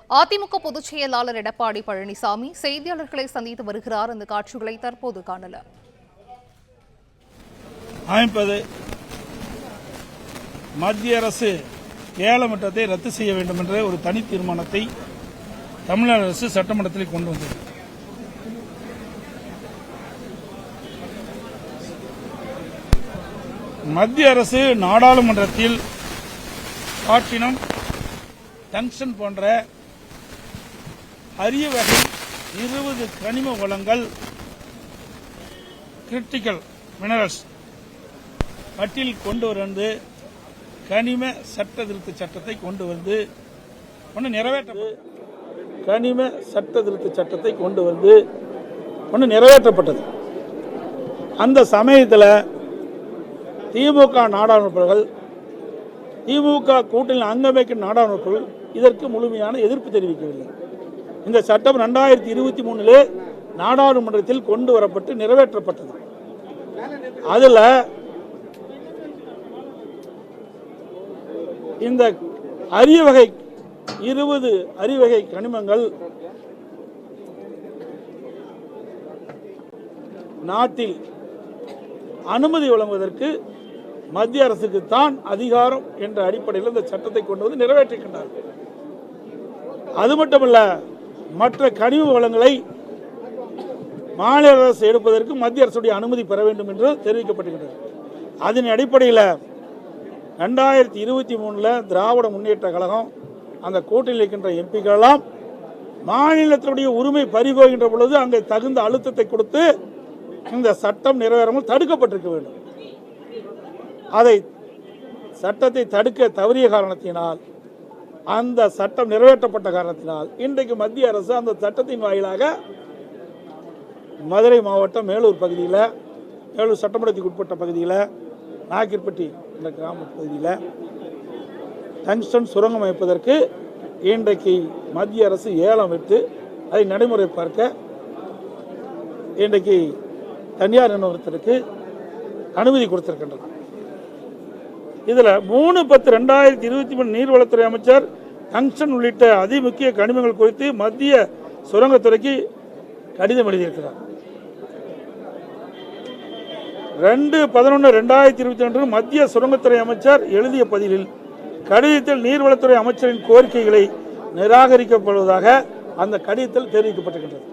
அதிமுக பொதுச் செயலாளர் எடப்பாடி பழனிசாமி செய்தியாளர்களை சந்தித்து வருகிறார். அந்த காட்சிகளை தற்போது காணலாம். மத்திய அரசு ஏலமட்டத்தை ரத்து செய்ய வேண்டும் என்ற ஒரு தனி தீர்மானத்தை தமிழ்நாடு அரசு சட்டமன்றத்தில் கொண்டு வந்தது. மத்திய அரசு நாடாளுமன்றத்தில் பிளாட்டினம், டங்ஸ்டன் போன்ற அரிய வகை 20 கனிம வளங்கள், கிரிட்டிக்கல் மினரல்ஸ் பட்டியல் கொண்டு வந்து கனிம சட்ட திருத்த சட்டத்தை கொண்டு வந்து நிறைவேற்றப்பட்டது. அந்த சமயத்தில் திமுக நாடாளுமன்றங்கள், திமுக கூட்டணியில் அங்கமைக்கும் நாடாளுமன்றங்கள் இதற்கு முழுமையான எதிர்ப்பு தெரிவிக்கவில்லை. இந்த சட்டம் 2023 நாடாளுமன்றத்தில் கொண்டு வரப்பட்டு நிறைவேற்றப்பட்டது. அதில் இந்த அரிய வகை 20 அரிய வகை கனிமங்கள் நாட்டில் அனுமதி வழங்குவதற்கு மத்திய அரசுக்கு தான் அதிகாரம் என்ற அடிப்படையில் இந்த சட்டத்தை கொண்டு வந்து நிறைவேற்றுகின்றார்கள். அது மட்டுமல்ல, மற்ற கனிம வளங்களை மாநில அரசு எடுப்பதற்கு மத்திய அரசுடைய அனுமதி பெற வேண்டும் என்று தெரிவிக்கப்பட்டிருக்கிறது. அதன் அடிப்படையில் 2023 திராவிட முன்னேற்ற கழகம் அந்த கூட்டணியில் இருக்கின்ற எம்பிக்களெல்லாம் மாநிலத்தினுடைய உரிமை பறிபோகின்ற பொழுது அங்கே தகுந்த அழுத்தத்தை கொடுத்து இந்த சட்டம் நிறைவேறாமல் தடுக்கப்பட்டிருக்க வேண்டும். அதை சட்டத்தை தடுக்க தவறிய காரணத்தினால், அந்த சட்டம் நிறைவேற்றப்பட்ட காரணத்தினால் இன்றைக்கு மத்திய அரசு அந்த சட்டத்தின் வாயிலாக மதுரை மாவட்டம் மேலூர் பகுதியில், மேலூர் சட்டமன்றத்துக்கு உட்பட்ட பகுதியில், நாக்கிற்பட்டி என்ற கிராம பகுதியில் டங்ஸ்டன் சுரங்கம் அமைப்பதற்கு இன்றைக்கு மத்திய அரசு ஏலம் விட்டு அதை நடைமுறை பார்க்க இன்றைக்கு தனியார் நிறுவனத்திற்கு அனுமதி கொடுத்திருக்கின்றனர். இதில் 3/10/2023 நீர்வளத்துறை அமைச்சர் டங்ஸ்டன் உள்ளிட்ட அதிமுக்கிய கனிமங்கள் குறித்து மத்திய சுரங்கத்துறைக்கு கடிதம் எழுதியிருக்கிறார். 2/11/2022 மத்திய சுரங்கத்துறை அமைச்சர் எழுதிய பதிலில் கடிதத்தில் நீர்வளத்துறை அமைச்சரின் கோரிக்கைகளை நிராகரிக்கப்படுவதாக அந்த கடிதத்தில் தெரிவிக்கப்பட்டிருக்கின்றது.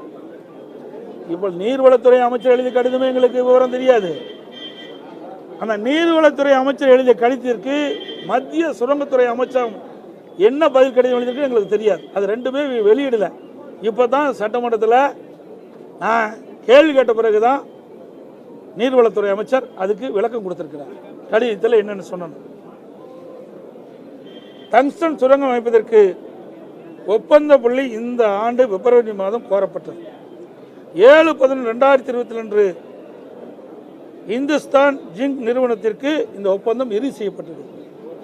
இப்போ நீர்வளத்துறை அமைச்சர் எழுதிய கடிதமே எங்களுக்கு விவரம் தெரியாது. அந்த நீர்வளத்துறை அமைச்சர் எழுதிய கடிதத்திற்கு மத்திய சுரங்கத்துறை அமைச்சகம் என்ன பதில் கடிதம் எழுதியிருக்கு எங்களுக்கு தெரியாது. அது ரெண்டுமே வெளியிடல. இப்போ தான் சட்டமன்றத்தில் நான் கேள்வி கேட்ட பிறகுதான் நீர்வளத்துறை அமைச்சர் அதுக்கு விளக்கம் கொடுத்திருக்கிறார். கடிதத்தில் என்னென்னு சொன்னோம். டங்ஸ்டன் சுரங்கம் அமைப்பதற்கு ஒப்பந்த புள்ளி இந்த ஆண்டு பிப்ரவரி மாதம் கோரப்பட்டது. 7/11/2022 இந்துஸ்தான் ஜிங்க் நிறுவனத்திற்கு இந்த ஒப்பந்தம் இறுதி செய்யப்பட்டது.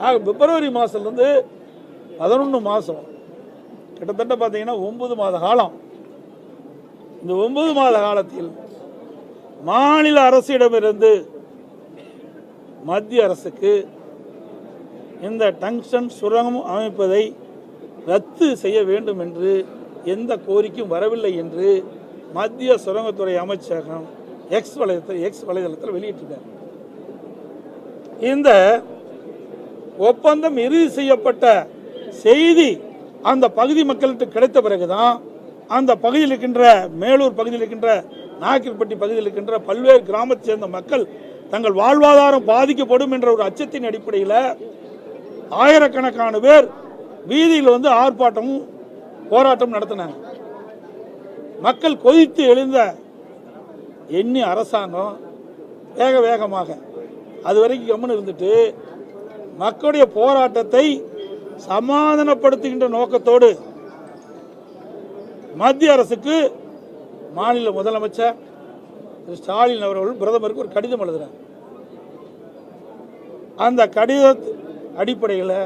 ஆக பிப்ரவரி மாதத்திலிருந்து 11 மாதம், கிட்டத்தட்ட பார்த்தீங்கன்னா 9 மாத காலம். இந்த 9 மாத காலத்தில் மாநில அரசிடமிருந்து மத்திய அரசுக்கு இந்த டங்ஸ்டன் சுரங்கம் அமைப்பதை ரத்து செய்ய வேண்டும் என்று எந்த கோரிக்கையும் வரவில்லை என்று மத்திய சுரங்கத்துறை அமைச்சகம் எக்ஸ் வலைதளத்தில் வெளியிட்டிருக்கார். இந்த ஒப்பந்தம் இறுதி செய்யப்பட்ட செய்தி அந்த பகுதி மக்களுக்கு கிடைத்த பிறகுதான் அந்த பகுதியில் இருக்கின்ற மேலூர் பகுதியில் இருக்கின்ற நாக்கிற்பட்டி பகுதியில் இருக்கின்ற பல்வேறு கிராமத்தை சேர்ந்த மக்கள் தங்கள் வாழ்வாதாரம் பாதிக்கப்படும் என்ற ஒரு அச்சத்தின் அடிப்படையில் ஆயிரக்கணக்கான பேர் வீதியில் வந்து ஆர்ப்பாட்டமும் போராட்டம் நடத்தினாங்க. மக்கள் கொதித்து எழுந்த எண்ணி அரசாங்கம் வேகமாக அது வரைக்கும் கம்முன்னு இருந்துட்டு மக்களுடைய போராட்டத்தை சமாதானப்படுத்துகின்ற நோக்கத்தோடு மத்திய அரசுக்கு மாநில முதலமைச்சர் திரு ஸ்டாலின் அவர்கள் பிரதமருக்கு ஒரு கடிதம் எழுதுகிறார். அந்த கடித அடிப்படையில்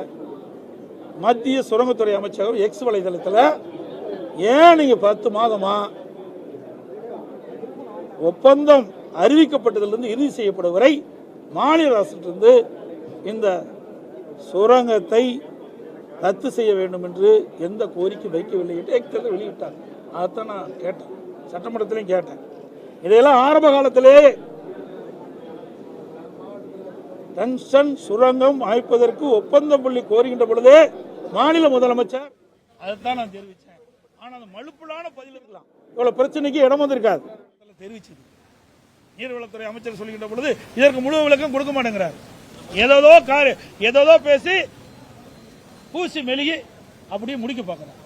மத்திய சுரங்கத்துறை அமைச்சகம் எக்ஸ் வலைதளத்தில் ஏன் நீங்கள் 10 மாதமா ஒப்பந்தம் அறிவிக்கப்பட்டதிலிருந்து இறுதி செய்யப்படும் வரை மாநில அரசிலிருந்து இந்த சுரங்கத்தை ரத்து செய்ய வேண்டும் என்று எந்த கோரிக்கை வைக்கவில்லை என்று எக்ஸில் வெளியிட்டார். அதைத்தான் நான் கேட்டேன், சட்டமன்றத்திலையும் கேட்டேன். இதையெல்லாம் ஆரம்ப காலத்திலே டங்ஸ்டன் சுரங்கம் அமைப்பதற்கு ஒப்பந்தம் புள்ளி கோருகின்ற பொழுதே மாநில முதலமைச்சர் அதைத்தான் நான் தெரிவித்தேன். ஆனால் அந்த மழுப்பலான பதில் இருக்கலாம், இவ்வளவு பிரச்சனைக்கு இடம் வந்திருக்காது தெரிவிச்சது. நீர்வளத்துறை அமைச்சர் சொல்கின்ற பொழுது இதற்கு முழு விளக்கம் கொடுக்க மாட்டேங்கிறார். ஏதோ பேசி பூசி மெழுகி அப்படியே முடிக்க பார்க்கிறார்.